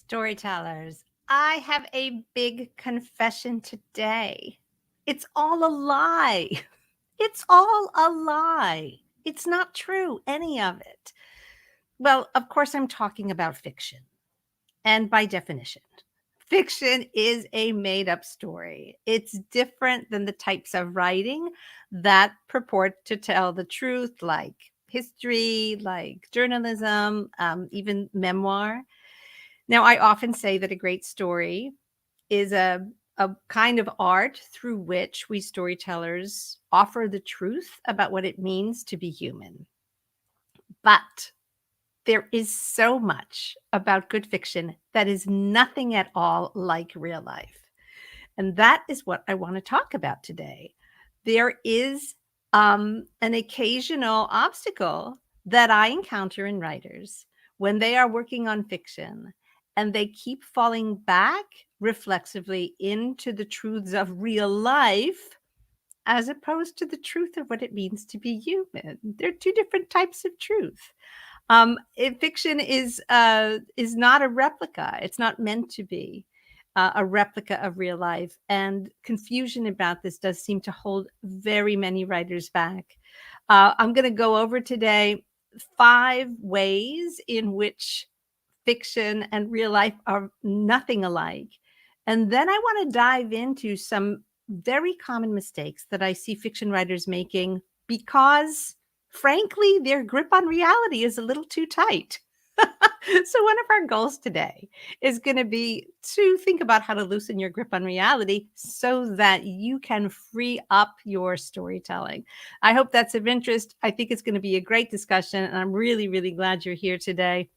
Storytellers, I have a big confession today. It's all a lie. It's all a lie. It's not true, any of it. Well, of course, I'm talking about fiction. And by definition, fiction is a made up story. It's different than the types of writing that purport to tell the truth, like history, like journalism, even memoir. Now, I often say that a great story is a kind of art through which we storytellers offer the truth about what it means to be human. But there is so much about good fiction that is nothing at all like real life. And that is what I want to talk about today. There is an occasional obstacle that I encounter in writers when they are working on fiction and they keep falling back reflexively into the truths of real life as opposed to the truth of what it means to be human. They're two different types of truth. Fiction is not a replica. It's not meant to be a replica of real life. And confusion about this does seem to hold very many writers back. I'm going to go over today 5 ways in which fiction and real life are nothing alike. And then I want to dive into some very common mistakes that I see fiction writers making because, frankly, their grip on reality is a little too tight. So one of our goals today is going to be to think about how to loosen your grip on reality so that you can free up your storytelling. I hope that's of interest. I think it's going to be a great discussion, and I'm really, really glad you're here today.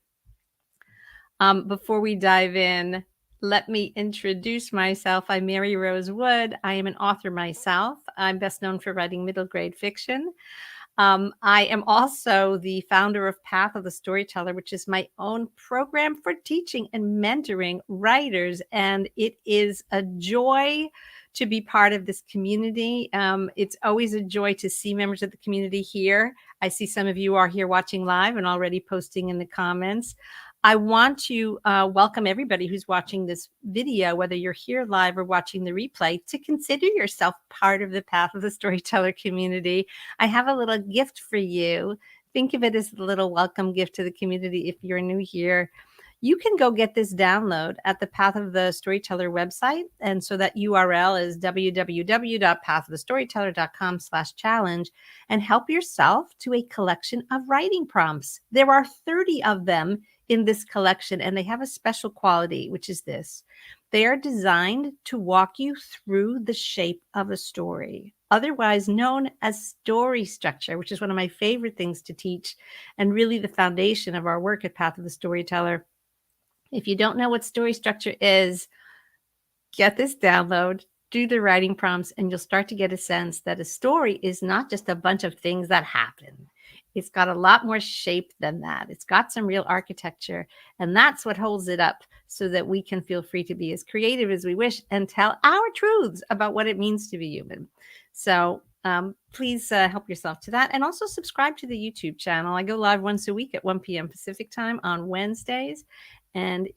Before we dive in, let me introduce myself. I'm Mary Rose Wood. I am an author myself. I'm best known for writing middle grade fiction. I am also the founder of Path of the Storyteller, which is my own program for teaching and mentoring writers. And it is a joy to be part of this community. It's always a joy to see members of the community here. I see some of you are here watching live and already posting in the comments. I want to welcome everybody who's watching this video, whether you're here live or watching the replay, to consider yourself part of the Path of the Storyteller community. I have a little gift for you. Think of it as a little welcome gift to the community if you're new here. You can go get this download at the Path of the Storyteller website. And so that URL is www.pathofthestoryteller.com/challenge, and help yourself to a collection of writing prompts. There are 30 of them in this collection, and they have a special quality, which is this. They are designed to walk you through the shape of a story, otherwise known as story structure, which is one of my favorite things to teach and really the foundation of our work at Path of the Storyteller. If you don't know what story structure is, get this download, do the writing prompts, and you'll start to get a sense that a story is not just a bunch of things that happen. It's got a lot more shape than that. It's got some real architecture, and that's what holds it up so that we can feel free to be as creative as we wish and tell our truths about what it means to be human. So please help yourself to that. And also subscribe to the YouTube channel. I go live once a week at 1 p.m. Pacific time on Wednesdays. And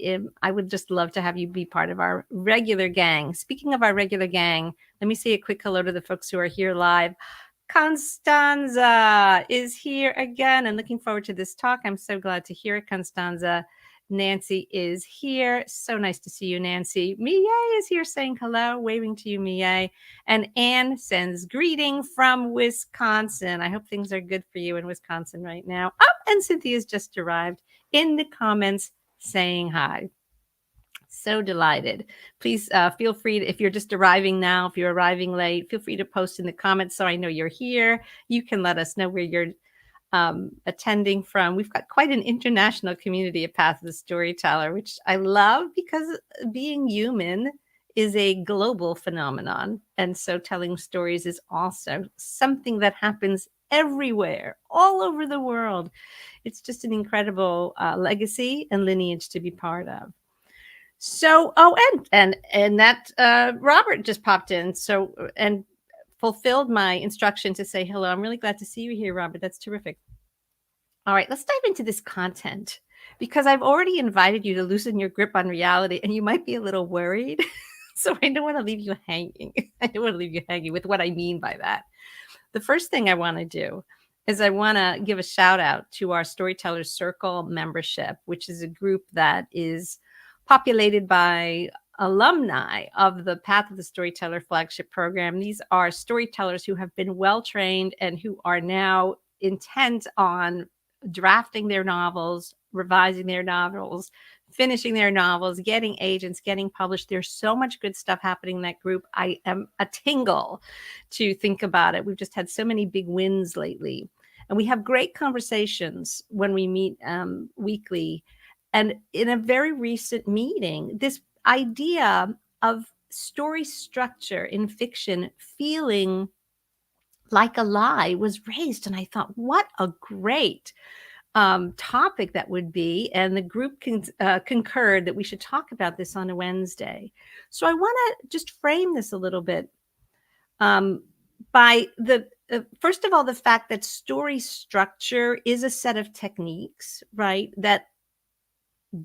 I would just love to have you be part of our regular gang. Speaking of our regular gang, let me say a quick hello to the folks who are here live. Constanza is here again and looking forward to this talk. I'm so glad to hear it, Constanza. Nancy is here. So nice to see you, Nancy. Miye is here saying hello, waving to you, Miye. And Anne sends greeting from Wisconsin. I hope things are good for you in Wisconsin right now. Oh, and Cynthia's just arrived in the comments saying hi. So delighted. Please feel free to, if you're just arriving now, if you're arriving late, feel free to post in the comments so I know you're here. You can let us know where you're attending from. We've got quite an international community at Path of the Storyteller, which I love because being human is a global phenomenon. And so telling stories is also something that happens everywhere, all over the world. It's just an incredible legacy and lineage to be part of. So, and that Robert just popped in. So, and fulfilled my instruction to say hello. I'm really glad to see you here, Robert. That's terrific. All right, let's dive into this content because I've already invited you to loosen your grip on reality, and you might be a little worried. So I don't want to leave you hanging. I don't want to leave you hanging with what I mean by that. The first thing I want to do is I want to give a shout out to our Storytellers Circle membership, which is a group that is populated by alumni of the Path of the Storyteller flagship program. These are storytellers who have been well trained and who are now intent on drafting their novels, revising their novels, finishing their novels, getting agents, getting published. There's so much good stuff happening in that group. I am a tingle to think about it. We've just had so many big wins lately. And we have great conversations when we meet weekly. And in a very recent meeting, this idea of story structure in fiction feeling like a lie was raised. And I thought, what a great topic that would be. And the group concurred that we should talk about this on a Wednesday. So I want to just frame this a little bit by the first of all, the fact that story structure is a set of techniques, right, that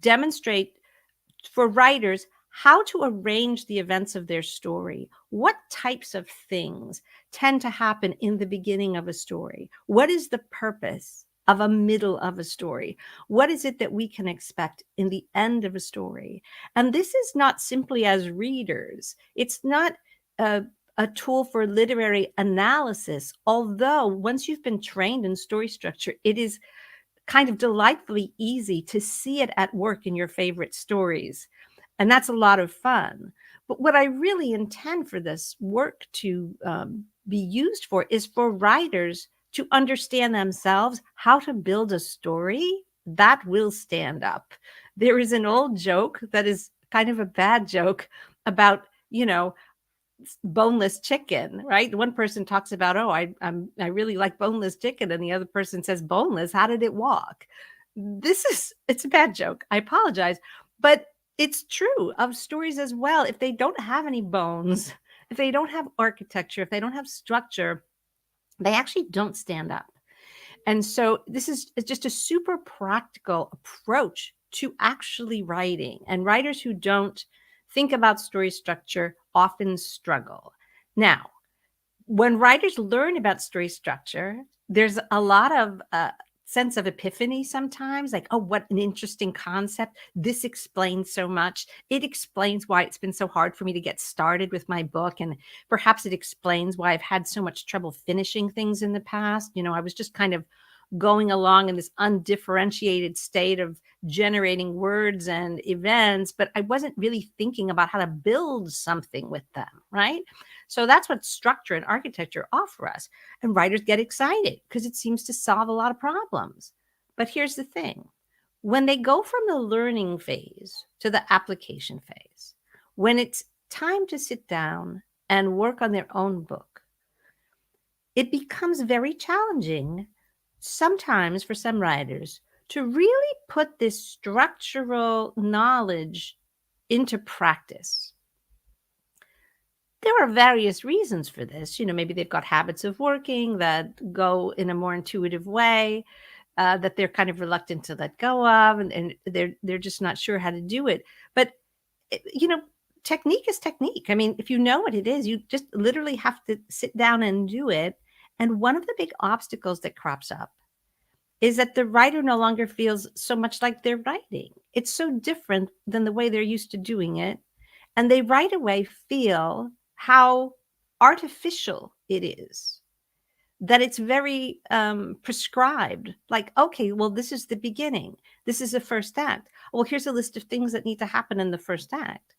demonstrate for writers how to arrange the events of their story. What types of things tend to happen in the beginning of a story? What is the purpose of a middle of a story? What is it that we can expect in the end of a story? And this is not simply as readers. It's not a tool for literary analysis, although once you've been trained in story structure, it is kind of delightfully easy to see it at work in your favorite stories. And that's a lot of fun. But what I really intend for this work to be used for is for writers to understand themselves how to build a story that will stand up. There is an old joke that is kind of a bad joke about, boneless chicken, right? One person talks about, oh, I really like boneless chicken, and the other person says, boneless, how did it walk? It's a bad joke. I apologize, but it's true of stories as well. If they don't have any bones, if they don't have architecture, if they don't have structure, they actually don't stand up. And so this is just a super practical approach to actually writing. And writers who don't think about story structure often struggle. Now, when writers learn about story structure, there's a lot of sense of epiphany sometimes, like, oh, what an interesting concept. This explains so much. It explains why it's been so hard for me to get started with my book. And perhaps it explains why I've had so much trouble finishing things in the past. I was just kind of going along in this undifferentiated state of generating words and events, but I wasn't really thinking about how to build something with them, right? So that's what structure and architecture offer us. And writers get excited because it seems to solve a lot of problems. But here's the thing. When they go from the learning phase to the application phase, when it's time to sit down and work on their own book, it becomes very challenging sometimes for some writers to really put this structural knowledge into practice. There are various reasons for this. Maybe they've got habits of working that go in a more intuitive way, that they're kind of reluctant to let go of, and they're just not sure how to do it. But technique is technique. I mean, if you know what it is, you just literally have to sit down and do it. And one of the big obstacles that crops up is that the writer no longer feels so much like they're writing. It's so different than the way they're used to doing it. And they right away feel how artificial it is, that it's very prescribed. Like, okay, well, this is the beginning. This is the first act. Well, here's a list of things that need to happen in the first act.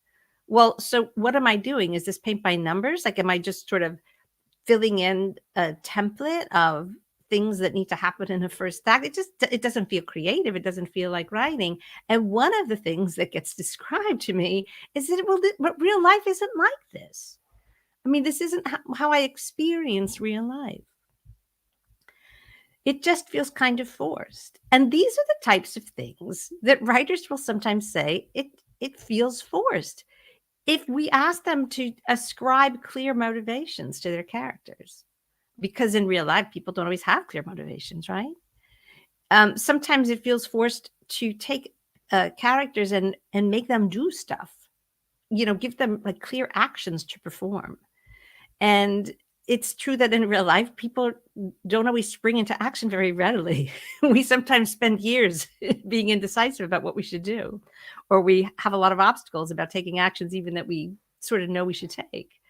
Well, so what am I doing? Is this paint by numbers? Like, am I just sort of filling in a template of things that need to happen in the first act? It doesn't feel creative. It doesn't feel like writing. And one of the things that gets described to me is that, real life isn't like this. I mean, this isn't how I experience real life. It just feels kind of forced. And these are the types of things that writers will sometimes say, it feels forced. If we ask them to ascribe clear motivations to their characters, because in real life, people don't always have clear motivations, right? Sometimes it feels forced to take characters and make them do stuff, give them like clear actions to perform. And it's true that in real life, people don't always spring into action very readily. We sometimes spend years being indecisive about what we should do, or we have a lot of obstacles about taking actions, even that we sort of know we should take.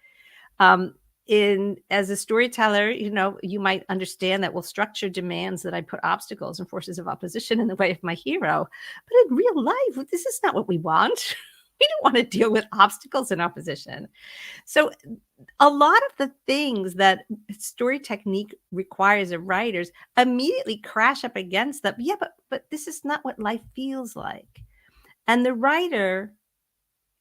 Um, as a storyteller, you might understand that, well, structure demands that I put obstacles and forces of opposition in the way of my hero. But in real life, this is not what we want. We don't want to deal with obstacles and opposition. So a lot of the things that story technique requires of writers immediately crash up against that. Yeah, but this is not what life feels like. And the writer,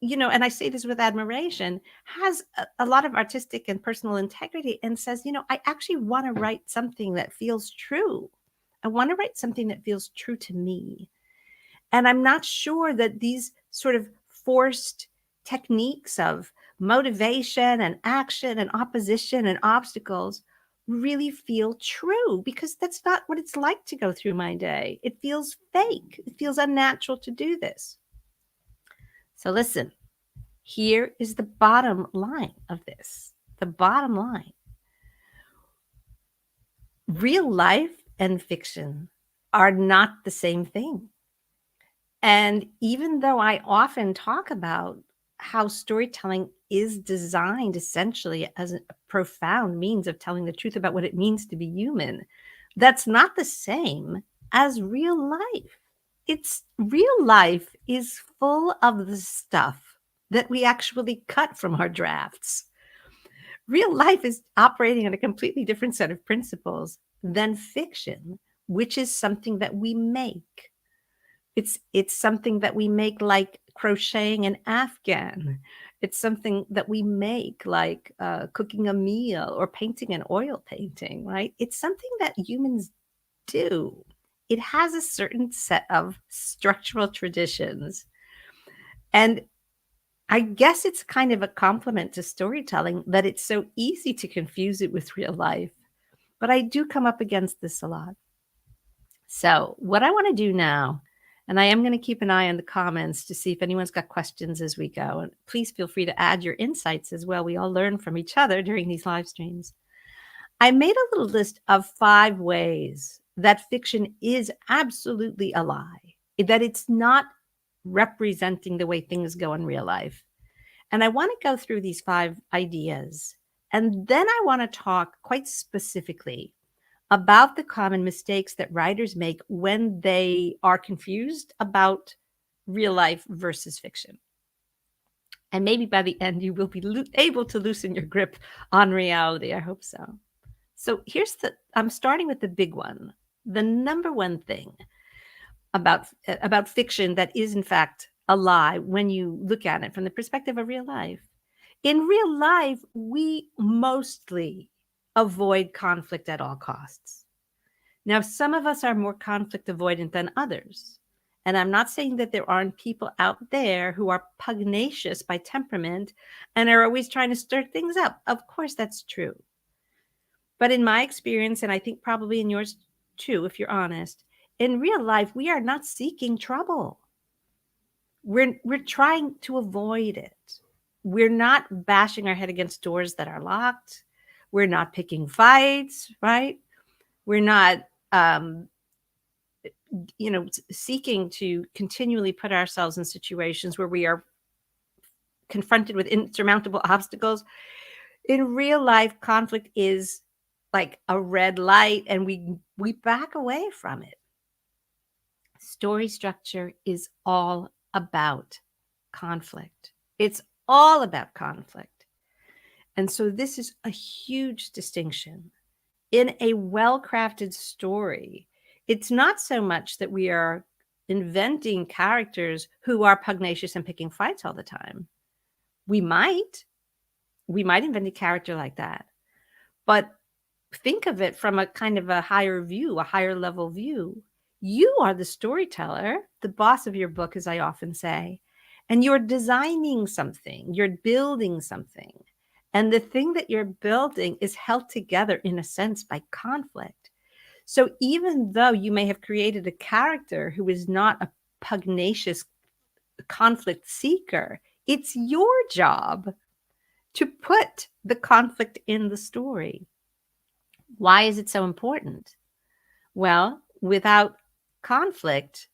and I say this with admiration, has a lot of artistic and personal integrity and says, I actually want to write something that feels true. I want to write something that feels true to me. And I'm not sure that these sort of forced techniques of motivation and action and opposition and obstacles really feel true, because that's not what it's like to go through my day. It feels fake. It feels unnatural to do this. So listen, here is the bottom line of this. The bottom line. Real life and fiction are not the same thing. And even though I often talk about how storytelling is designed essentially as a profound means of telling the truth about what it means to be human, that's not the same as real life. It's real life is full of the stuff that we actually cut from our drafts. Real life is operating on a completely different set of principles than fiction, which is something that we make. It's something that we make, like crocheting an Afghan. It's something that we make, like cooking a meal or painting an oil painting, right? It's something that humans do. It has a certain set of structural traditions. And I guess it's kind of a compliment to storytelling that it's so easy to confuse it with real life. But I do come up against this a lot. So what I want to do now, and I am going to keep an eye on the comments to see if anyone's got questions as we go. And please feel free to add your insights as well. We all learn from each other during these live streams. I made a little list of 5 ways that fiction is absolutely a lie, that it's not representing the way things go in real life. And I want to go through these 5 ideas. And then I want to talk quite specifically about the common mistakes that writers make when they are confused about real life versus fiction. And maybe by the end, you will be able to loosen your grip on reality. I hope so. So I'm starting with the big one. The number one thing about fiction that is in fact a lie when you look at it from the perspective of real life. In real life, we mostly avoid conflict at all costs. Now, some of us are more conflict avoidant than others. And I'm not saying that there aren't people out there who are pugnacious by temperament and are always trying to stir things up. Of course, that's true. But in my experience, and I think probably in yours too, if you're honest, in real life, we are not seeking trouble. We're trying to avoid it. We're not bashing our head against doors that are locked. We're not picking fights, right? We're not seeking to continually put ourselves in situations where we are confronted with insurmountable obstacles. In real life, conflict is like a red light, and we back away from it. Story structure is all about conflict. It's all about conflict. And so this is a huge distinction. In a well-crafted story, it's not so much that we are inventing characters who are pugnacious and picking fights all the time. We might invent a character like that. But think of it from a kind of a higher view, a higher level view. You are the storyteller, the boss of your book, as I often say, and you're designing something, you're building something. And the thing that you're building is held together in a sense by conflict. So even though you may have created a character who is not a pugnacious conflict seeker, it's your job to put the conflict in the story. Why is it so important? Well, without conflict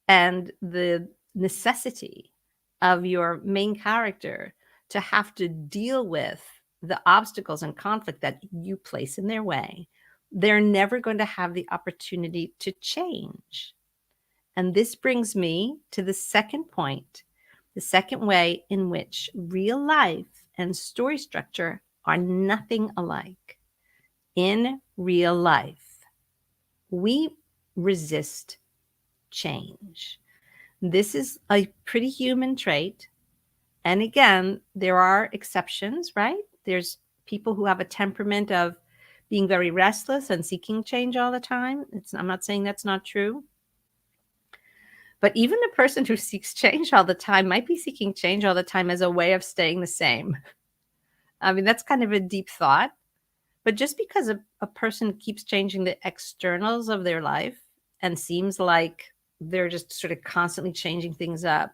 and the necessity of your main character to have to deal with the obstacles and conflict that you place in their way, they're never going to have the opportunity to change. And this brings me to the second point, the second way in which real life and story structure are nothing alike. In real life, we resist change. This is a pretty human trait. And again, there are exceptions, right? There's people who have a temperament of being very restless and seeking change all the time. I'm not saying that's not true. But even a person who seeks change all the time might be seeking change all the time as a way of staying the same. I mean, that's kind of a deep thought. But just because a person keeps changing the externals of their life and seems like they're just sort of constantly changing things up,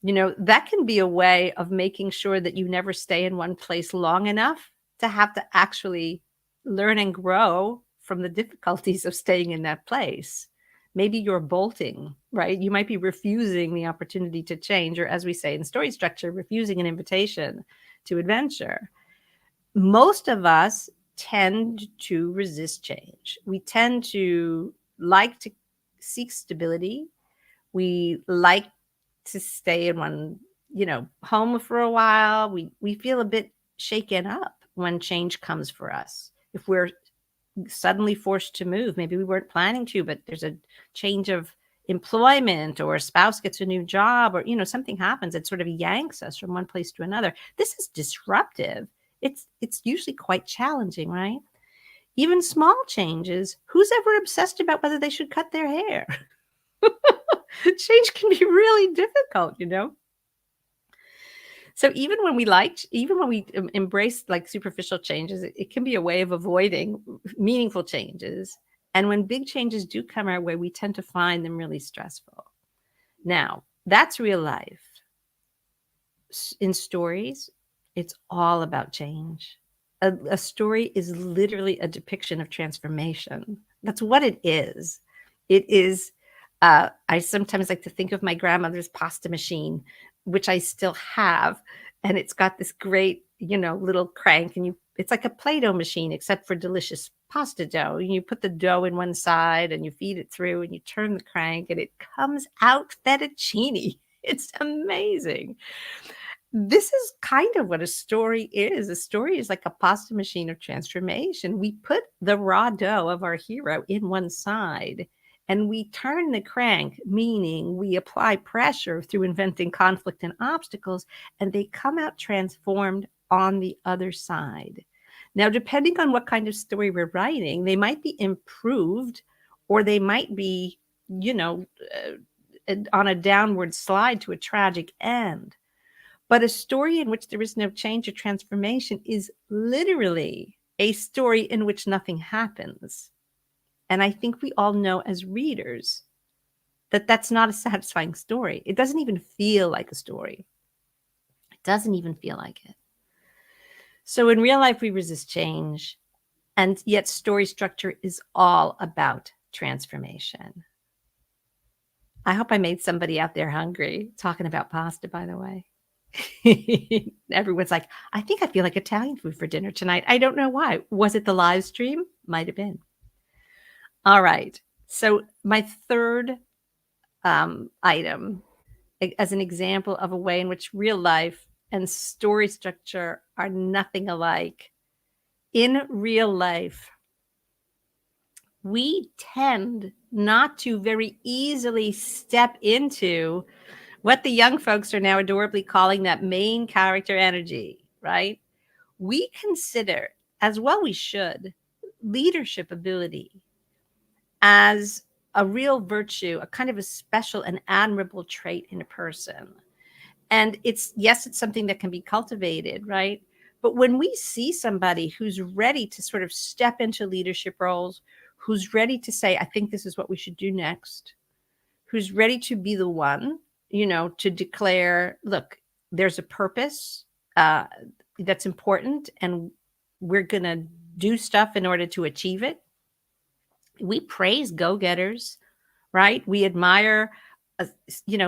that can be a way of making sure that you never stay in one place long enough to have to actually learn and grow from the difficulties of staying in that place. Maybe you're bolting, right? You might be refusing the opportunity to change, or as we say in story structure, refusing an invitation to adventure. Most of us tend to resist change. We tend to like to seek stability. We like to stay in one, home for a while. We feel a bit shaken up when change comes for us. If we're suddenly forced to move, maybe we weren't planning to, but there's a change of employment, or a spouse gets a new job, or something happens that sort of yanks us from one place to another. This is disruptive. It's usually quite challenging, right? Even small changes. Who's ever obsessed about whether they should cut their hair? Change can be really difficult. So even when we embrace like superficial changes, it can be a way of avoiding meaningful changes. And when big changes do come our way, we tend to find them really stressful. Now, that's real life. In stories, it's all about change. A story is literally a depiction of transformation. That's what it is. It is, I sometimes like to think of my grandmother's pasta machine, which I still have. And it's got this great, little crank, and it's like a Play-Doh machine, except for delicious pasta dough. And you put the dough in one side and you feed it through and you turn the crank and it comes out fettuccine. It's amazing. This is kind of what a story is. A story is like a pasta machine of transformation. We put the raw dough of our hero in one side and we turn the crank, meaning we apply pressure through inventing conflict and obstacles, and they come out transformed on the other side. Now, depending on what kind of story we're writing, they might be improved, or they might be, on a downward slide to a tragic end. But a story in which there is no change or transformation is literally a story in which nothing happens. And I think we all know as readers that that's not a satisfying story. It doesn't even feel like a story. It doesn't even feel like it. So in real life, we resist change. And yet story structure is all about transformation. I hope I made somebody out there hungry talking about pasta, by the way. Everyone's like, I think I feel like Italian food for dinner tonight. I don't know why. Was it the live stream? Might have been. All right. So my third item, as an example of a way in which real life and story structure are nothing alike. In real life, we tend not to very easily step into what the young folks are now adorably calling that main character energy, right? We consider, as well we should, leadership ability as a real virtue, a kind of a special and admirable trait in a person. And it's something that can be cultivated, right? But when we see somebody who's ready to sort of step into leadership roles, who's ready to say, I think this is what we should do next, who's ready to be the one, to declare, look, there's a purpose uh, that's important, and we're going to do stuff in order to achieve it. We praise go-getters, right? We admire,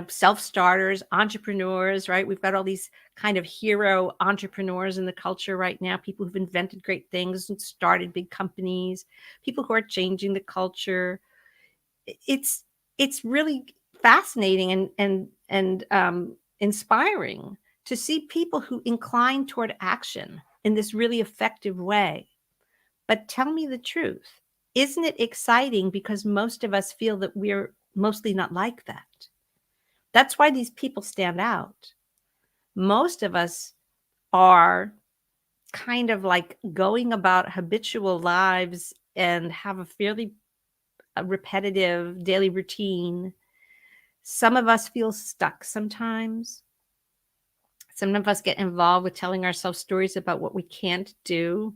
self-starters, entrepreneurs, right? We've got all these kind of hero entrepreneurs in the culture right now, people who've invented great things and started big companies, people who are changing the culture. It's really fascinating and inspiring to see people who incline toward action in this really effective way. But tell me the truth. Isn't it exciting? Because most of us feel that we're mostly not like that. That's why these people stand out. Most of us are kind of like going about habitual lives and have a fairly repetitive daily routine. Some of us feel stuck sometimes. Some of us get involved with telling ourselves stories about what we can't do.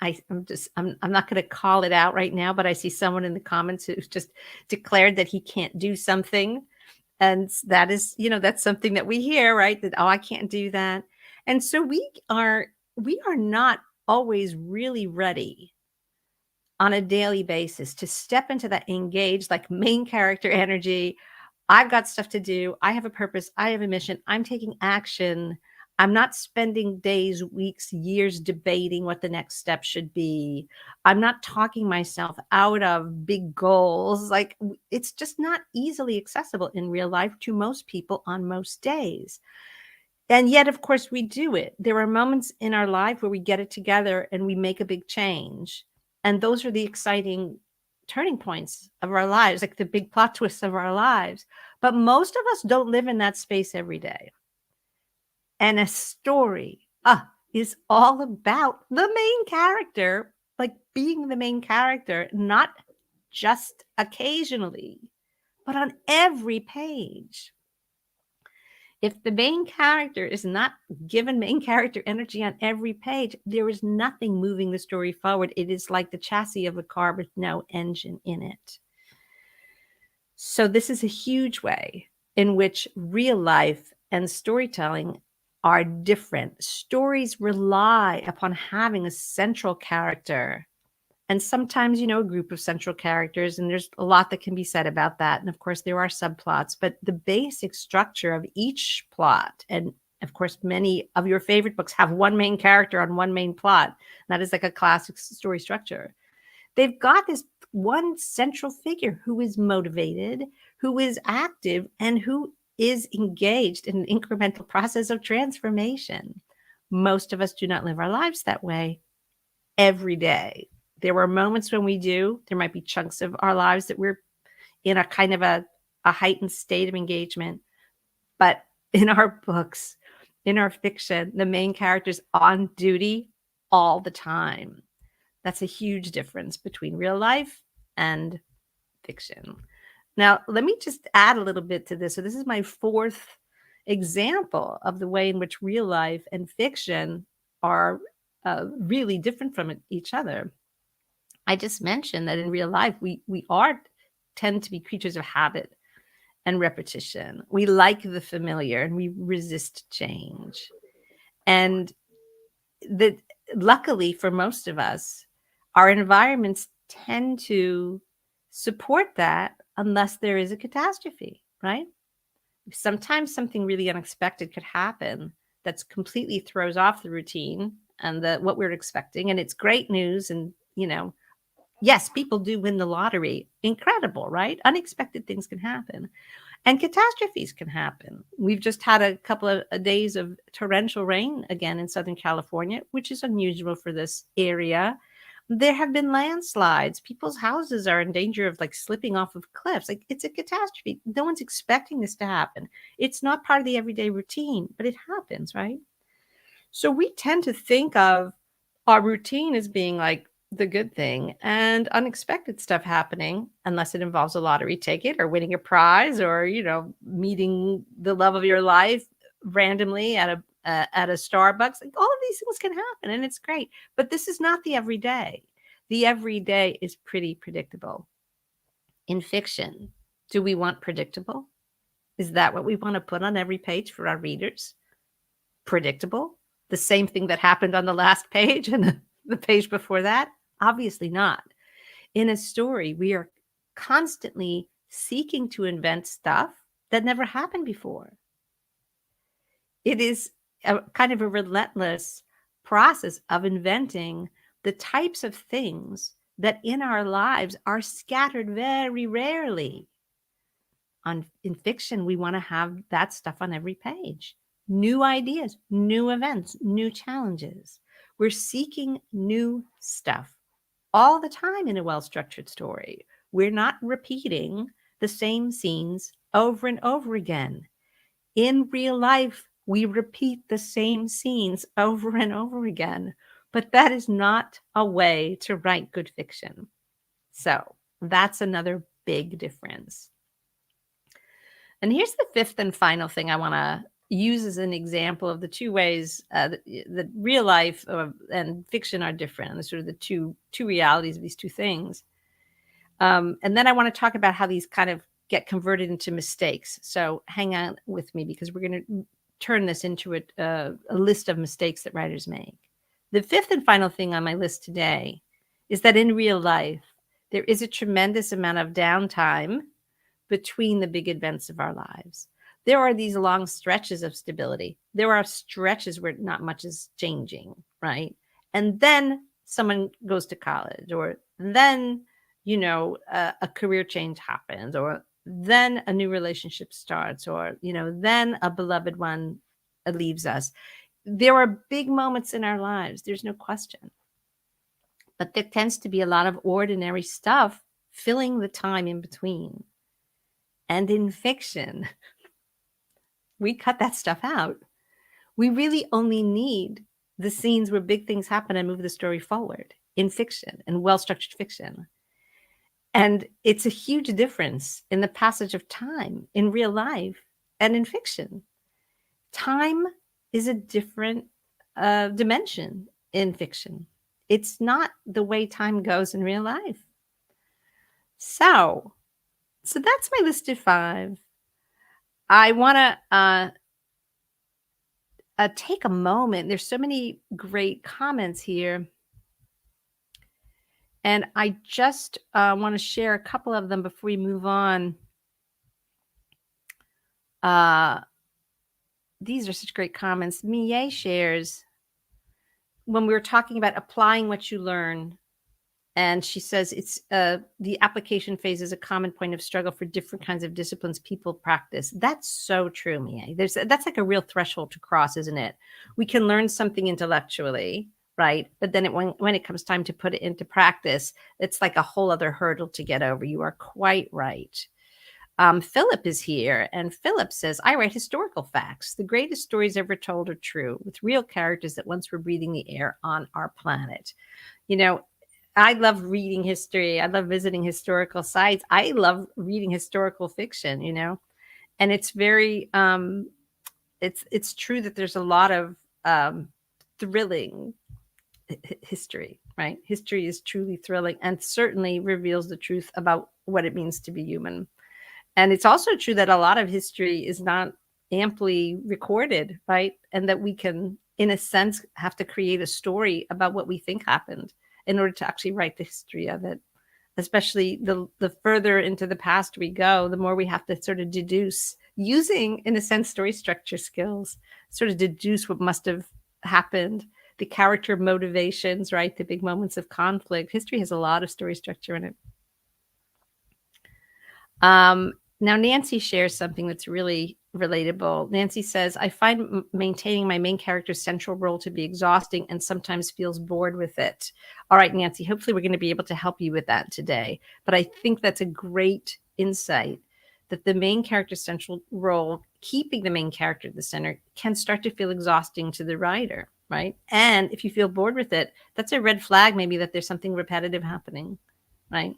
I'm not going to call it out right now, but I see someone in the comments who's just declared that he can't do something. And that is, that's something that we hear, right? That, oh, I can't do that. And so we are not always really ready on a daily basis to step into that engaged, like main character energy. I've got stuff to do. I have a purpose. I have a mission. I'm taking action. I'm not spending days, weeks, years debating what the next step should be. I'm not talking myself out of big goals. Like, it's just not easily accessible in real life to most people on most days. And yet, of course, we do it. There are moments in our life where we get it together and we make a big change. And those are the exciting turning points of our lives, like the big plot twists of our lives. But most of us don't live in that space every day. And a story is all about the main character, like being the main character, not just occasionally, but on every page. If the main character is not given main character energy on every page, there is nothing moving the story forward. It is like the chassis of a car with no engine in it. So this is a huge way in which real life and storytelling are different. Stories rely upon having a central character, and sometimes, a group of central characters, and there's a lot that can be said about that. And of course, there are subplots, but the basic structure of each plot, and of course, many of your favorite books have one main character on one main plot. That is like a classic story structure. They've got this one central figure who is motivated, who is active, and who is engaged in an incremental process of transformation. Most of us do not live our lives that way every day. There were moments when we do. There might be chunks of our lives that we're in a kind of a heightened state of engagement. But in our books, in our fiction, the main character's on duty all the time. That's a huge difference between real life and fiction. Now, let me just add a little bit to this. So this is my fourth example of the way in which real life and fiction are really different from each other. I just mentioned that in real life, we tend to be creatures of habit and repetition. We like the familiar and we resist change. And that, luckily for most of us, our environments tend to support that unless there is a catastrophe, right? Sometimes something really unexpected could happen that's completely throws off the routine and what we're expecting. And it's great news. And, yes, people do win the lottery. Incredible, right? Unexpected things can happen. And catastrophes can happen. We've just had a couple of days of torrential rain again in Southern California, which is unusual for this area. There have been landslides. People's houses are in danger of like slipping off of cliffs. Like, it's a catastrophe. No one's expecting this to happen. It's not part of the everyday routine, but it happens, right? So we tend to think of our routine as being like the good thing, and unexpected stuff happening, unless it involves a lottery ticket or winning a prize or, meeting the love of your life randomly at a Starbucks. Like, all of these things can happen and it's great, but this is not the everyday. The everyday is pretty predictable. In fiction, do we want predictable? Is that what we want to put on every page for our readers? Predictable? The same thing that happened on the last page and the page before that? Obviously not. In a story, we are constantly seeking to invent stuff that never happened before. It is a kind of a relentless process of inventing the types of things that in our lives are scattered very rarely. In fiction, we want to have that stuff on every page. New ideas, new events, new challenges. We're seeking new stuff all the time in a well-structured story. We're not repeating the same scenes over and over again. In real life, we repeat the same scenes over and over again, but that is not a way to write good fiction. So that's another big difference. And here's the fifth and final thing I want to use as an example of the two ways that real life and fiction are different, and sort of the two realities of these two things. And then I want to talk about how these kind of get converted into mistakes. So hang on with me, because we're going to turn this into a list of mistakes that writers make. The fifth and final thing on my list today is that in real life, there is a tremendous amount of downtime between the big events of our lives. There are these long stretches of stability. There are stretches where not much is changing, right? And then someone goes to college, or then, a career change happens, or then a new relationship starts, or, then a beloved one leaves us. There are big moments in our lives. There's no question. But there tends to be a lot of ordinary stuff filling the time in between. And in fiction, we cut that stuff out. We really only need the scenes where big things happen and move the story forward in fiction and well-structured fiction. And it's a huge difference in the passage of time in real life and in fiction. Time is a different dimension in fiction. It's not the way time goes in real life. So that's my list of 5. I want to take a moment. There's so many great comments here. And I just want to share a couple of them before we move on. These are such great comments. Mie shares, when we were talking about applying what you learn, and she says it's the application phase is a common point of struggle for different kinds of disciplines people practice. That's so true, Mie. That's like a real threshold to cross, isn't it? We can learn something intellectually, right? But then when it comes time to put it into practice, it's like a whole other hurdle to get over. You are quite right. Philip is here, and Philip says, I write historical facts. The greatest stories ever told are true, with real characters that once were breathing the air on our planet. I love reading history. I love visiting historical sites. I love reading historical fiction, and it's very, it's true that there's a lot of thrilling history, right? History is truly thrilling and certainly reveals the truth about what it means to be human. And it's also true that a lot of history is not amply recorded, right? And that we can, in a sense, have to create a story about what we think happened in order to actually write the history of it. Especially the further into the past we go, the more we have to sort of deduce, using, in a sense, story structure skills, sort of deduce what must have happened, the character motivations, right? The big moments of conflict. History has a lot of story structure in it. Now, Nancy shares something that's really relatable. Nancy says, I find maintaining my main character's central role to be exhausting and sometimes feels bored with it. All right, Nancy, hopefully we're going to be able to help you with that today. But I think that's a great insight, that the main character's central role, keeping the main character at the center, can start to feel exhausting to the writer, right? And if you feel bored with it, that's a red flag maybe that there's something repetitive happening, right?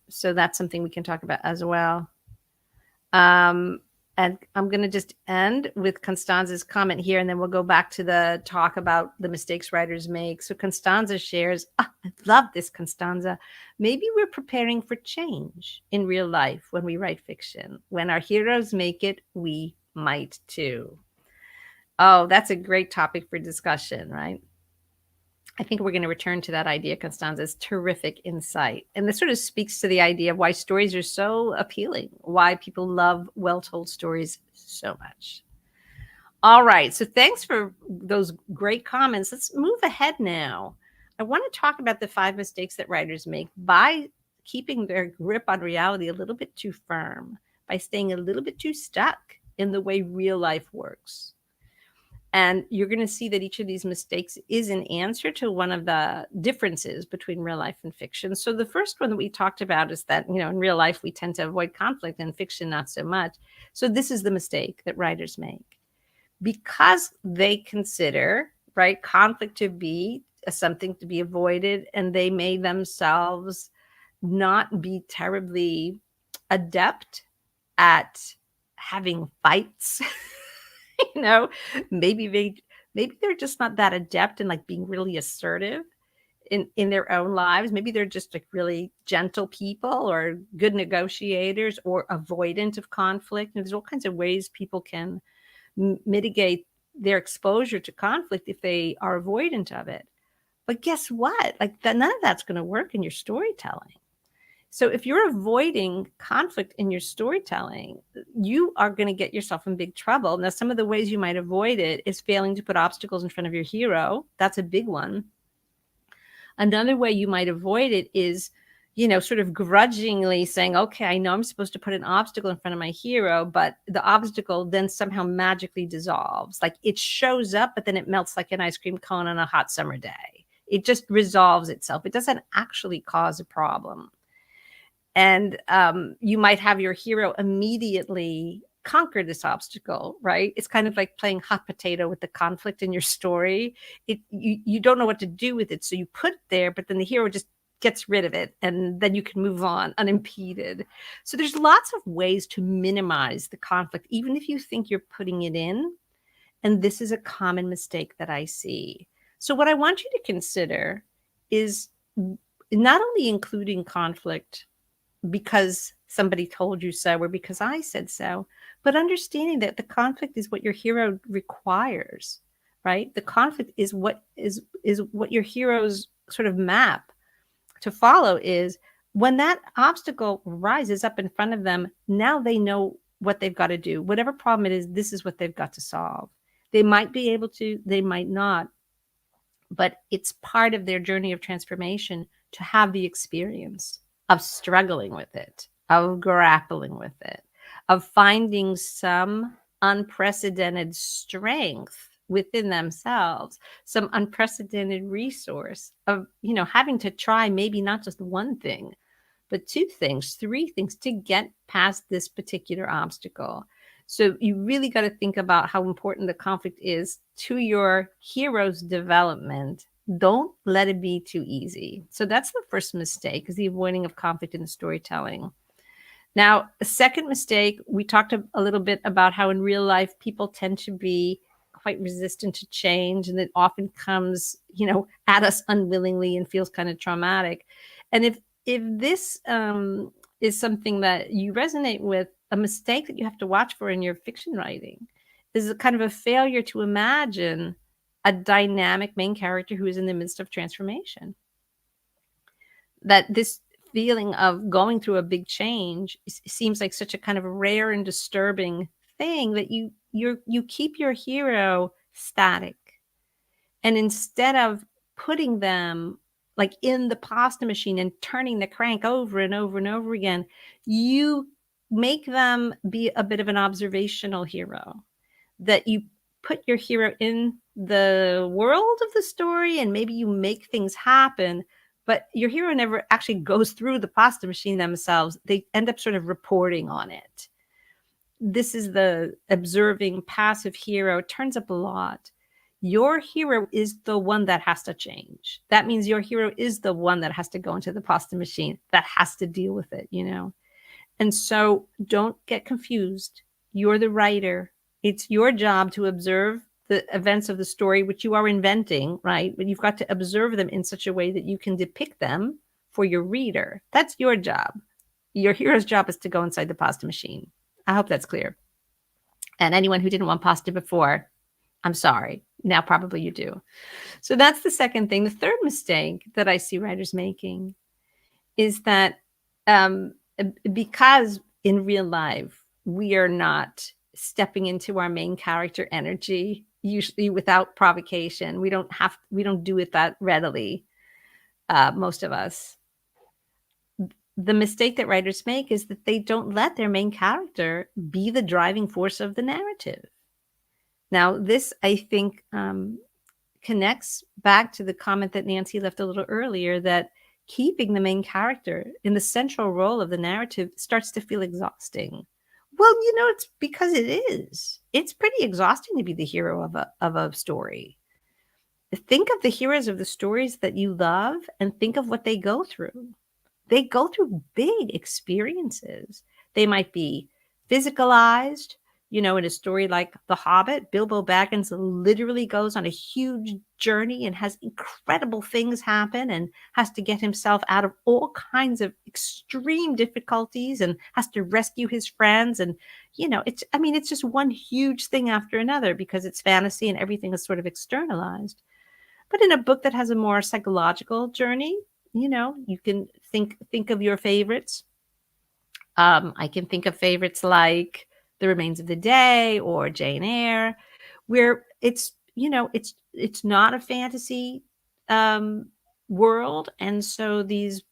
So that's something we can talk about as well. And I'm going to just end with Constanza's comment here, and then we'll go back to the talk about the mistakes writers make. So Constanza shares, I love this, Constanza. Maybe we're preparing for change in real life when we write fiction. When our heroes make it, we might too. Oh, that's a great topic for discussion, right? I think we're going to return to that idea, Constanza's terrific insight. And this sort of speaks to the idea of why stories are so appealing, why people love well-told stories so much. All right, so thanks for those great comments. Let's move ahead now. I want to talk about the 5 mistakes that writers make by keeping their grip on reality a little bit too firm, by staying a little bit too stuck in the way real life works. And you're going to see that each of these mistakes is an answer to one of the differences between real life and fiction. So the first one that we talked about is that, in real life, we tend to avoid conflict, and fiction, not so much. So this is the mistake that writers make. Because they consider, right, conflict to be something to be avoided, and they may themselves not be terribly adept at having fights. you know, maybe they're just not that adept in like being really assertive in their own lives. Maybe they're just like really gentle people or good negotiators or avoidant of conflict. And there's all kinds of ways people can mitigate their exposure to conflict if they are avoidant of it. But guess what? Like none of that's going to work in your storytelling. So if you're avoiding conflict in your storytelling, you are going to get yourself in big trouble. Now, some of the ways you might avoid it is failing to put obstacles in front of your hero. That's a big one. Another way you might avoid it is, sort of grudgingly saying, okay, I know I'm supposed to put an obstacle in front of my hero, but the obstacle then somehow magically dissolves. Like it shows up, but then it melts like an ice cream cone on a hot summer day. It just resolves itself. It doesn't actually cause a problem. And you might have your hero immediately conquer this obstacle, right? It's kind of like playing hot potato with the conflict in your story. You don't know what to do with it, so you put it there, but then the hero just gets rid of it, and then you can move on unimpeded. So there's lots of ways to minimize the conflict, even if you think you're putting it in. And this is a common mistake that I see. So what I want you to consider is not only including conflict because somebody told you so or because I said so, but understanding that the conflict is what your hero requires, right? The conflict is what your hero's sort of map to follow is when that obstacle rises up in front of them, now they know what they've got to do. Whatever problem it is, this is what they've got to solve. They might be able to, they might not, but it's part of their journey of transformation to have the experience of struggling with it, of grappling with it, of finding some unprecedented strength within themselves, some unprecedented resource of, having to try maybe not just one thing, but 2 things, 3 things to get past this particular obstacle. So you really got to think about how important the conflict is to your hero's development. Don't let it be too easy. So that's the first mistake, is the avoiding of conflict in the storytelling. Now, a second mistake, we talked a little bit about how in real life people tend to be quite resistant to change, and it often comes, at us unwillingly and feels kind of traumatic. And if this is something that you resonate with, a mistake that you have to watch for in your fiction writing is a kind of a failure to imagine a dynamic main character who is in the midst of transformation. That this feeling of going through a big change seems like such a kind of rare and disturbing thing that you keep your hero static. And instead of putting them like in the pasta machine and turning the crank over and over and over again, you make them be a bit of an observational hero, that you put your hero in the world of the story and maybe you make things happen, but your hero never actually goes through the pasta machine themselves. They end up sort of reporting on it. This is the observing passive hero. It turns up a lot. Your hero is the one that has to change. That means your hero is the one that has to go into the pasta machine, that has to deal with it, And so don't get confused. You're the writer. It's your job to observe the events of the story, which you are inventing, right? But you've got to observe them in such a way that you can depict them for your reader. That's your job. Your hero's job is to go inside the pasta machine. I hope that's clear. And anyone who didn't want pasta before, I'm sorry. Now probably you do. So that's the second thing. The third mistake that I see writers making is that because in real life, we are not stepping into our main character energy, usually without provocation. We don't do it that readily, most of us. The mistake that writers make is that they don't let their main character be the driving force of the narrative. Now, this, I think, connects back to the comment that Nancy left a little earlier, that keeping the main character in the central role of the narrative starts to feel exhausting. Well, it's because it is. It's pretty exhausting to be the hero of a story. Think of the heroes of the stories that you love and think of what they go through. They go through big experiences. They might be physicalized. In a story like The Hobbit, Bilbo Baggins literally goes on a huge journey and has incredible things happen and has to get himself out of all kinds of extreme difficulties and has to rescue his friends. And, it's just one huge thing after another because it's fantasy and everything is sort of externalized. But in a book that has a more psychological journey, you can think of your favorites. I can think of favorites like The Remains of the Day or Jane Eyre, where it's not a fantasy world, and so the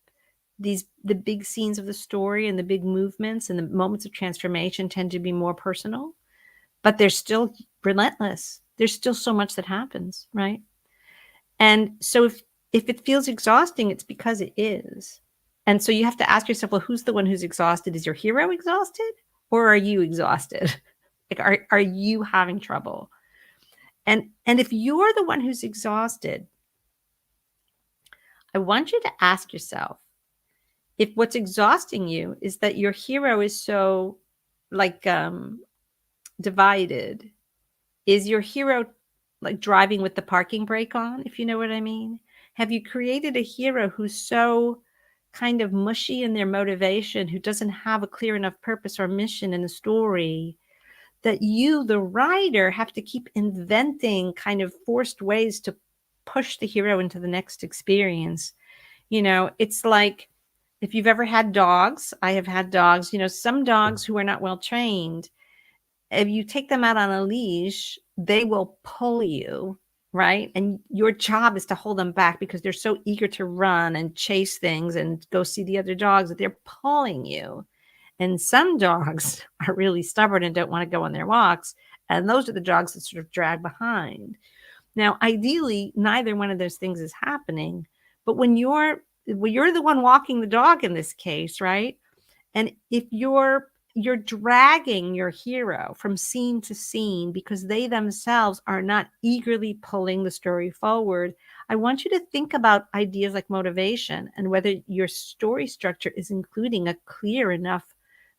big scenes of the story and the big movements and the moments of transformation tend to be more personal, but they're still relentless. There's still so much that happens, right? And so if it feels exhausting, it's because it is. And so you have to ask yourself, well, who's the one who's exhausted? Is your hero exhausted or are you exhausted? Like, are you having trouble? And if you're the one who's exhausted, I want you to ask yourself if what's exhausting you is that your hero is so divided. Is your hero like driving with the parking brake on, if you know what I mean? Have you created a hero who's so kind of mushy in their motivation, who doesn't have a clear enough purpose or mission in the story, that you, the writer, have to keep inventing kind of forced ways to push the hero into the next experience? It's like if you've ever had dogs, I have had dogs, some dogs who are not well trained, if you take them out on a leash, they will pull you, right? And your job is to hold them back because they're so eager to run and chase things and go see the other dogs that they're pulling you. And some dogs are really stubborn and don't want to go on their walks. And those are the dogs that sort of drag behind. Now, ideally, neither one of those things is happening. But when you're the one walking the dog in this case, right? And if you're dragging your hero from scene to scene because they themselves are not eagerly pulling the story forward, I want you to think about ideas like motivation and whether your story structure is including a clear enough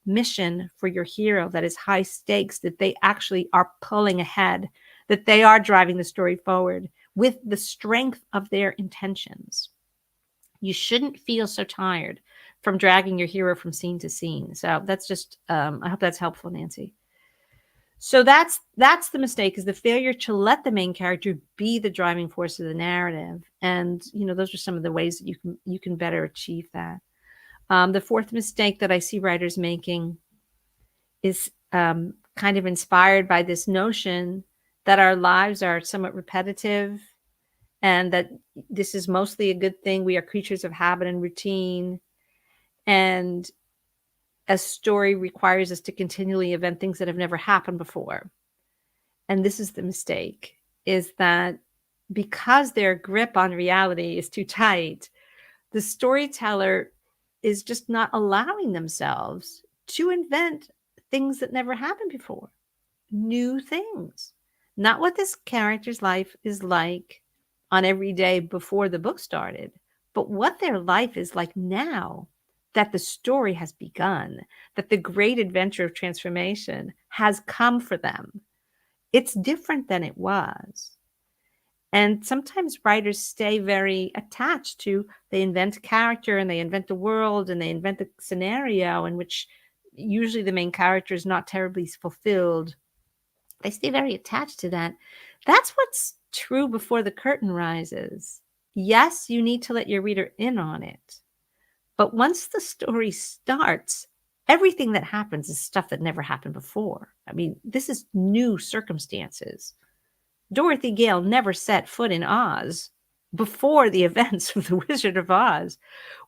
mission for your hero that is high stakes, that they actually are pulling ahead, that they are driving the story forward with the strength of their intentions. You shouldn't feel so tired from dragging your hero from scene to scene. So that's just, I hope that's helpful, Nancy. So that's the mistake, is the failure to let the main character be the driving force of the narrative. And, those are some of the ways that you can better achieve that. The fourth mistake that I see writers making is kind of inspired by this notion that our lives are somewhat repetitive and that this is mostly a good thing. We are creatures of habit and routine. And a story requires us to continually invent things that have never happened before. And this is the mistake, is that because their grip on reality is too tight, the storyteller is just not allowing themselves to invent things that never happened before, new things, not what this character's life is like on every day before the book started, but what their life is like now, that the story has begun, that the great adventure of transformation has come for them. It's different than it was. And sometimes writers stay very attached to, they invent a character and they invent a world and they invent a scenario in which usually the main character is not terribly fulfilled. They stay very attached to that. That's what's true before the curtain rises. Yes, you need to let your reader in on it. But once the story starts, everything that happens is stuff that never happened before. I mean, this is new circumstances. Dorothy Gale never set foot in Oz before the events of The Wizard of Oz.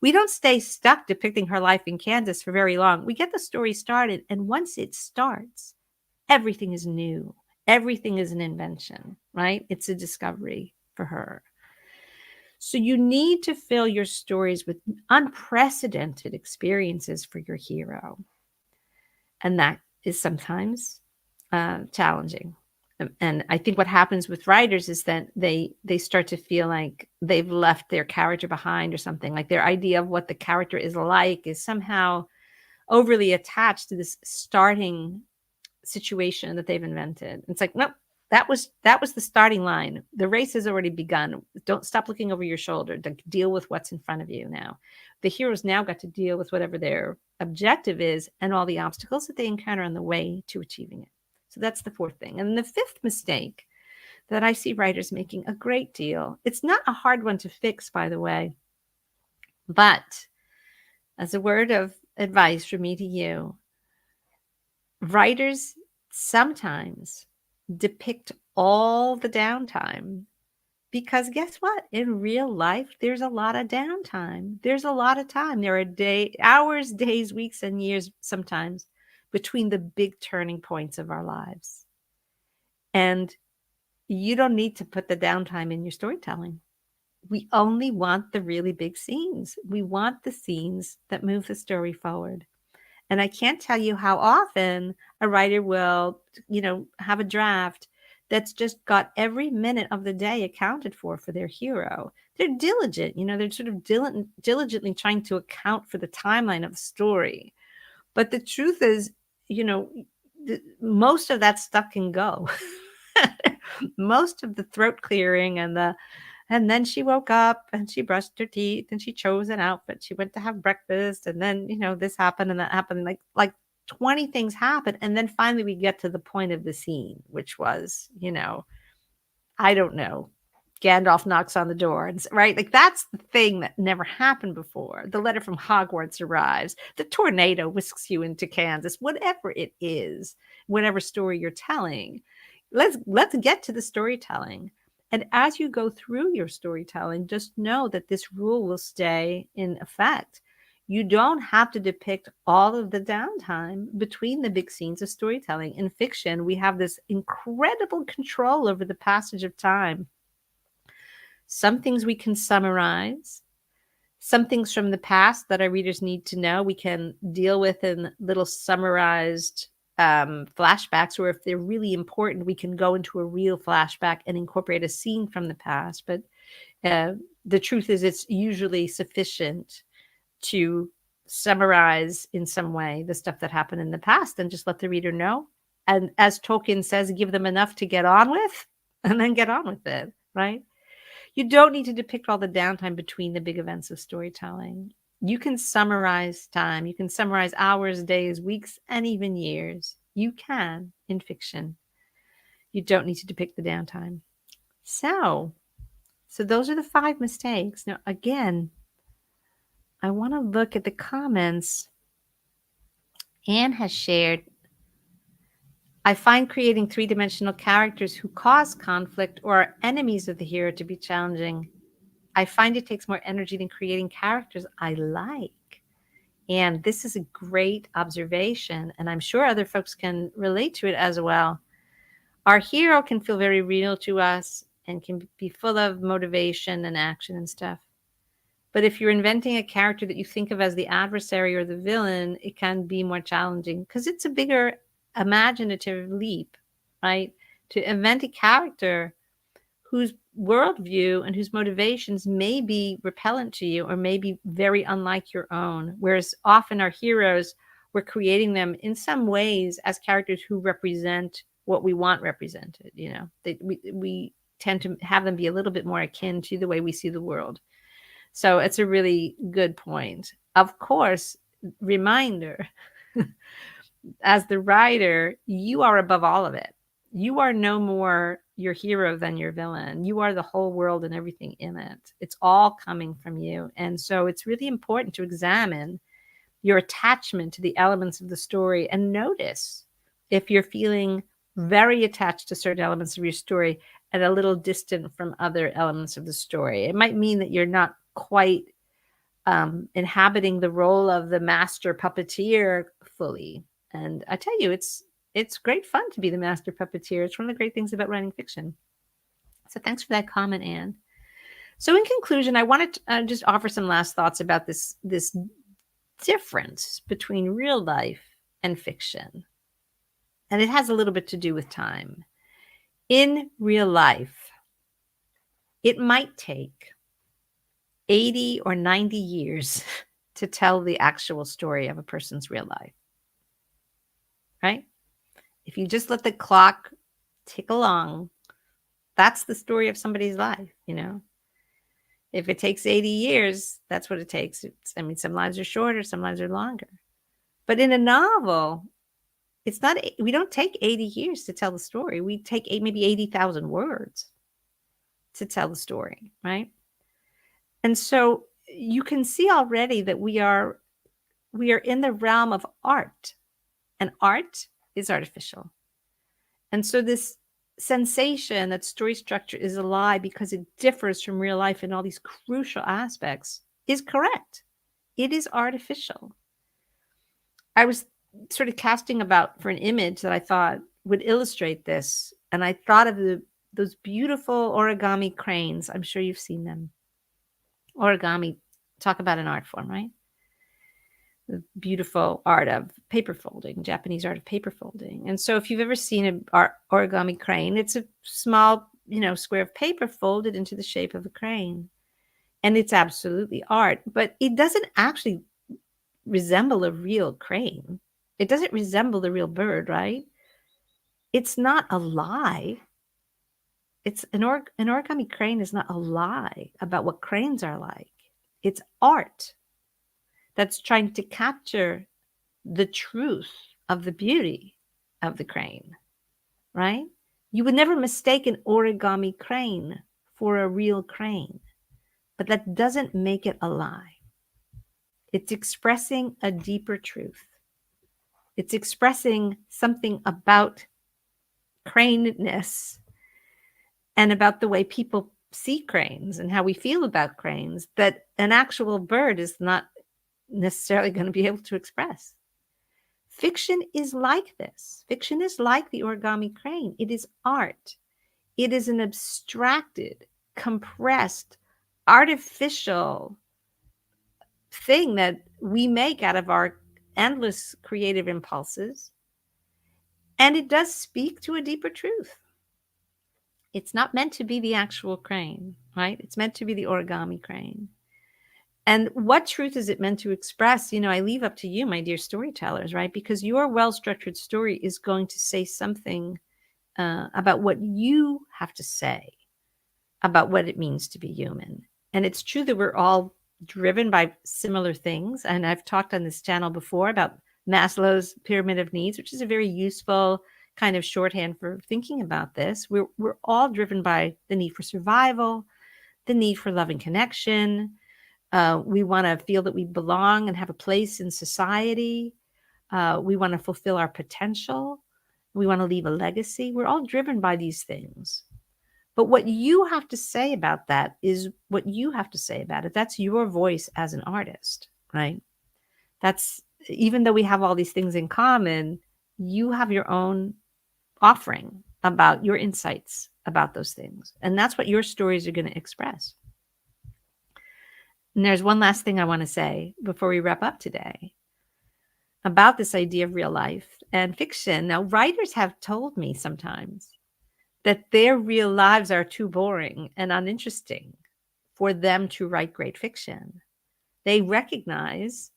We don't stay stuck depicting her life in Kansas for very long. We get the story started, and once it starts, everything is new. Everything is an invention, right? It's a discovery for her. So you need to fill your stories with unprecedented experiences for your hero. And that is sometimes challenging. And I think what happens with writers is that they start to feel like they've left their character behind or something, like their idea of what the character is like is somehow overly attached to this starting situation that they've invented. It's like, nope, that was the starting line. The race has already begun. Don't stop looking over your shoulder. Deal with what's in front of you now. The heroes now got to deal with whatever their objective is and all the obstacles that they encounter on the way to achieving it. So that's the fourth thing. And the fifth mistake that I see writers making a great deal, it's not a hard one to fix, by the way, but as a word of advice from me to you, writers sometimes depict all the downtime because guess what? In real life, there's a lot of downtime. There's a lot of time. There are hours, days, weeks, and years sometimes between the big turning points of our lives. And you don't need to put the downtime in your storytelling. We only want the really big scenes. We want the scenes that move the story forward. And I can't tell you how often a writer will, have a draft that's just got every minute of the day accounted for their hero. They're diligent, they're sort of diligently trying to account for the timeline of the story. But the truth is, most of that stuff can go. Most of the throat clearing and then she woke up and she brushed her teeth and she chose an outfit. She went to have breakfast and then, this happened and that happened. Like 20 things happened. And then finally we get to the point of the scene, which was, I don't know, Gandalf knocks on the door, and right? Like that's the thing that never happened before. The letter from Hogwarts arrives. The tornado whisks you into Kansas, whatever it is, whatever story you're telling. Let's get to the storytelling. And as you go through your storytelling, just know that this rule will stay in effect. You don't have to depict all of the downtime between the big scenes of storytelling. In fiction, we have this incredible control over the passage of time. Some things we can summarize. Some things from the past that our readers need to know, we can deal with in little summarized flashbacks, or if they're really important, we can go into a real flashback and incorporate a scene from the past. But the truth is it's usually sufficient to summarize in some way the stuff that happened in the past and just let the reader know. And as Tolkien says, give them enough to get on with and then get on with it, right? You don't need to depict all the downtime between the big events of storytelling. You can summarize time. You can summarize hours, days, weeks, and even years. You can in fiction. You don't need to depict the downtime. So those are the 5 mistakes. Now, again, I want to look at the comments. Anne has shared, I find creating 3-dimensional characters who cause conflict or are enemies of the hero to be challenging. I find it takes more energy than creating characters I like. And this is a great observation, and I'm sure other folks can relate to it as well. Our hero can feel very real to us and can be full of motivation and action and stuff. But if you're inventing a character that you think of as the adversary or the villain, it can be more challenging because it's a bigger imaginative leap, right? To invent a character whose worldview and whose motivations may be repellent to you or may be very unlike your own. Whereas often our heroes, we're creating them in some ways as characters who represent what we want represented. You know, we tend to have them be a little bit more akin to the way we see the world. So it's a really good point. Of course, reminder, as the writer, you are above all of it. You are no more your hero than your villain. You are the whole world and everything in it. It's all coming from you. And so it's really important to examine your attachment to the elements of the story and notice if you're feeling very attached to certain elements of your story and a little distant from other elements of the story. It might mean that you're not quite inhabiting the role of the master puppeteer fully. And I tell you, it's great fun to be the master puppeteer. It's one of the great things about writing fiction. So thanks for that comment, Anne. So in conclusion, I wanted to just offer some last thoughts about this difference between real life and fiction. And it has a little bit to do with time. In real life, it might take 80 or 90 years to tell the actual story of a person's real life, right? If you just let the clock tick along, that's the story of somebody's life, you know? If it takes 80 years, that's what it takes. I mean, some lives are shorter, some lives are longer. But in a novel, it's not, we don't take 80 years to tell the story. We take maybe 80,000 words to tell the story, right? And so you can see already that we are in the realm of art, and art is artificial. And so this sensation that story structure is a lie because it differs from real life in all these crucial aspects is correct. It is artificial. I was sort of casting about for an image that I thought would illustrate this, and I thought of those beautiful origami cranes. I'm sure you've seen them. Origami, talk about an art form, right? The beautiful art of paper folding, Japanese art of paper folding. And so if you've ever seen an origami crane, it's a small, square of paper folded into the shape of a crane. And it's absolutely art, but it doesn't actually resemble a real crane. It doesn't resemble the real bird, right? It's not a lie. It's an origami crane is not a lie about what cranes are like. It's art that's trying to capture the truth of the beauty of the crane, right? You would never mistake an origami crane for a real crane, but that doesn't make it a lie. It's expressing a deeper truth. It's expressing something about craneness and about the way people see cranes and how we feel about cranes that an actual bird is not necessarily going to be able to express. Fiction is like this. Fiction is like the origami crane. It is art. It is an abstracted, compressed, artificial thing that we make out of our endless creative impulses. And it does speak to a deeper truth. It's not meant to be the actual crane, right? It's meant to be the origami crane. And what truth is it meant to express? I leave up to you, my dear storytellers, right? Because your well-structured story is going to say something about what you have to say about what it means to be human. And it's true that we're all driven by similar things. And I've talked on this channel before about Maslow's pyramid of needs, which is a very useful kind of shorthand for thinking about this. We're all driven by the need for survival, the need for love and connection. We want to feel that we belong and have a place in society. We want to fulfill our potential. We want to leave a legacy. We're all driven by these things. But what you have to say about that is what you have to say about it. That's your voice as an artist, right? That's, even though we have all these things in common, you have your own offering about your insights about those things. And that's what your stories are going to express. And there's one last thing I want to say before we wrap up today about this idea of real life and fiction. Now, writers have told me sometimes that their real lives are too boring and uninteresting for them to write great fiction. They recognize,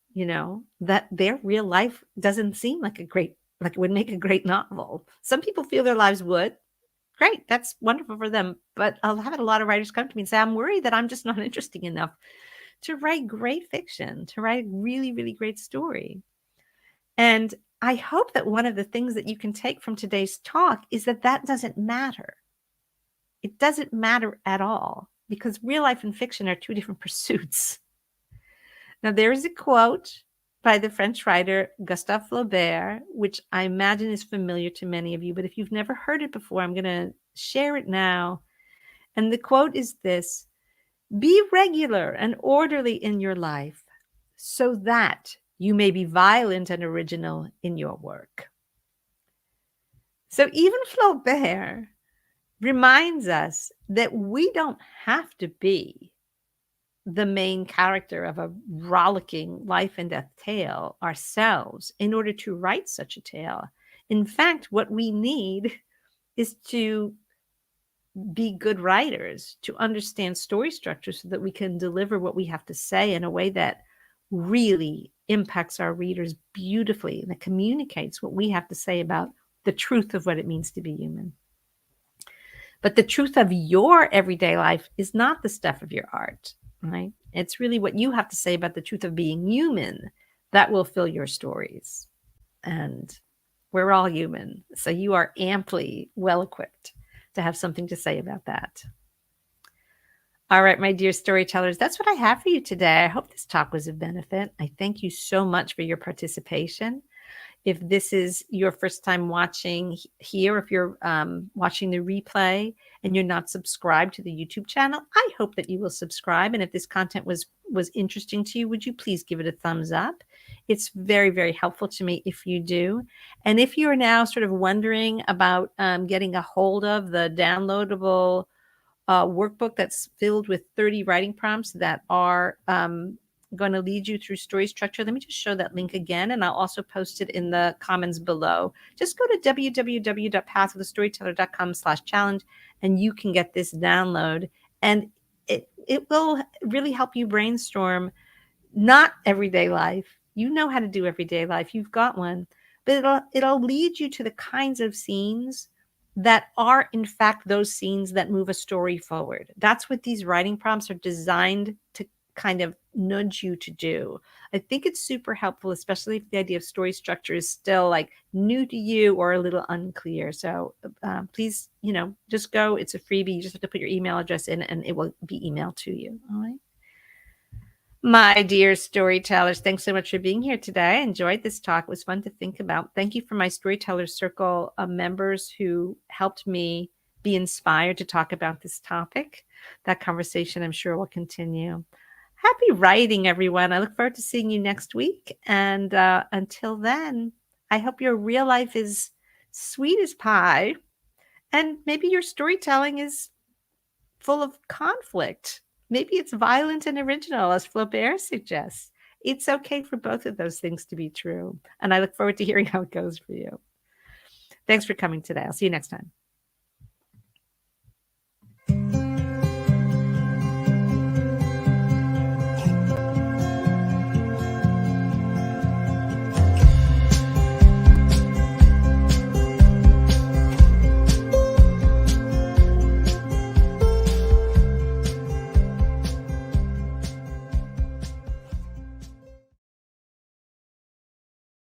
that their real life doesn't seem like like it would make a great novel. Some people feel their lives would. Great, that's wonderful for them. But I'll have a lot of writers come to me and say, I'm worried that I'm just not interesting enough to write great fiction, to write a really, really great story. And I hope that one of the things that you can take from today's talk is that that doesn't matter. It doesn't matter at all, because real life and fiction are two different pursuits. Now, there is a quote by the French writer Gustave Flaubert, which I imagine is familiar to many of you, but if you've never heard it before, I'm going to share it now. And the quote is this: "Be regular and orderly in your life so that you may be violent and original in your work." So even Flaubert reminds us that we don't have to be the main character of a rollicking life and death tale ourselves in order to write such a tale. In fact, what we need is to be good writers, to understand story structure so that we can deliver what we have to say in a way that really impacts our readers beautifully and that communicates what we have to say about the truth of what it means to be human. But the truth of your everyday life is not the stuff of your art, right? It's really what you have to say about the truth of being human that will fill your stories. And we're all human, so you are amply well equipped to have something to say about that. All right, my dear storytellers, that's what I have for you today. I hope this talk was of benefit. I thank you so much for your participation. If this is your first time watching here, if you're watching the replay and you're not subscribed to the YouTube channel, I hope that you will subscribe. And if this content was interesting to you, would you please give it a thumbs up? It's very, very helpful to me if you do. And if you're now sort of wondering about getting a hold of the downloadable workbook that's filled with 30 writing prompts that are going to lead you through story structure, let me just show that link again, and I'll also post it in the comments below. Just go to www.pathofthestoryteller.com/challenge and you can get this download, and it will really help you brainstorm not everyday life. You know how to do everyday life. You've got one, but it'll lead you to the kinds of scenes that are in fact those scenes that move a story forward. That's what these writing prompts are designed to kind of nudge you to do. I think it's super helpful, especially if the idea of story structure is still like new to you or a little unclear. So please, just go. It's a freebie. You just have to put your email address in and it will be emailed to you. All right. My dear storytellers, thanks so much for being here today. I enjoyed this talk. It was fun to think about. Thank you for my Storyteller Circle members who helped me be inspired to talk about this topic. That conversation, I'm sure, will continue. Happy writing, everyone. I look forward to seeing you next week. And until then, I hope your real life is sweet as pie. And maybe your storytelling is full of conflict. Maybe it's violent and original, as Flaubert suggests. It's okay for both of those things to be true. And I look forward to hearing how it goes for you. Thanks for coming today. I'll see you next time.